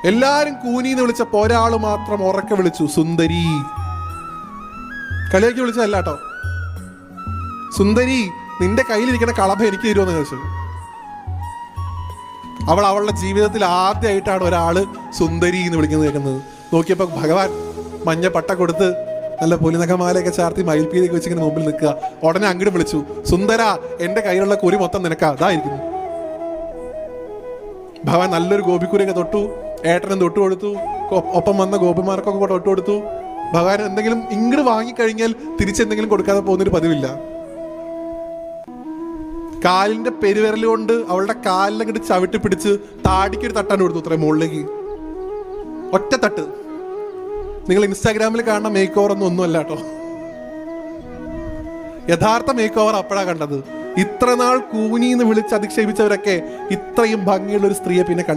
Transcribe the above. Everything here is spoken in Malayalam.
എല്ലാരും കൂനിന്ന് വിളിച്ചപ്പോ ഒരാള് മാത്രം ഉറക്കെ വിളിച്ചു, സുന്ദരി. കളിയാക്കി വിളിച്ചതല്ല കേട്ടോ. സുന്ദരി, നിന്റെ കയ്യിലിരിക്കുന്ന കളഭ എനിക്ക് തരുമെന്ന് ചോദിച്ചു. അവളുടെ ജീവിതത്തിൽ ആദ്യമായിട്ടാണ് ഒരാള് സുന്ദരി എന്ന് വിളിക്കുന്നത് കേൾക്കുന്നത്. നോക്കിയപ്പോ ഭഗവാൻ മഞ്ഞ പട്ട കൊടുത്ത് നല്ല പൊലിനഖമാലയൊക്കെ ചാർത്തി മയിൽപ്പീലിയൊക്കെ വെച്ചിങ്ങനെ മുമ്പിൽ നിൽക്കുക. ഉടനെ അങ്ങോട്ട് വിളിച്ചു, സുന്ദര, എന്റെ കയ്യിലുള്ള കുരി മൊത്തം നിനക്കാ, അതായിരിക്കുന്നു. ഭഗവാൻ നല്ലൊരു ഗോപിക്കുരിയൊക്കെ തൊട്ടു, ഏട്ടനും തൊട്ടു കൊടുത്തു, ഒപ്പം വന്ന ഗോപിമാർക്കൊക്കെ തൊട്ടു കൊടുത്തു. ഭഗവാൻ എന്തെങ്കിലും ഇങ്ങോട്ട് വാങ്ങിക്കഴിഞ്ഞാൽ തിരിച്ചെന്തെങ്കിലും കൊടുക്കാതെ പോകുന്നൊരു പതിവില്ല. കാലിന്റെ പെരുവിരൽ കൊണ്ട് അവളുടെ കാലിലങ്ങോട്ട് ചവിട്ടി പിടിച്ച് താടിക്കൊരു തട്ടാൻ കൊടുത്തു, അത്രയും മുകളിലേക്ക് ഒറ്റ തട്ട്. നിങ്ങൾ ഇൻസ്റ്റാഗ്രാമിൽ കാണുന്ന മേക്ക് ഓവർ ഒന്നുമല്ല കേട്ടോ. യഥാർത്ഥ മേക്ക് ഓവർ അപ്പോഴാ കണ്ടത്. ഇത്ര നാൾ കൂനിന്ന് വിളിച്ച് അധിക്ഷേപിച്ചവരൊക്കെ ഇത്രയും ഭംഗിയുള്ള ഒരു സ്ത്രീയെ പിന്നെ കണ്ടു.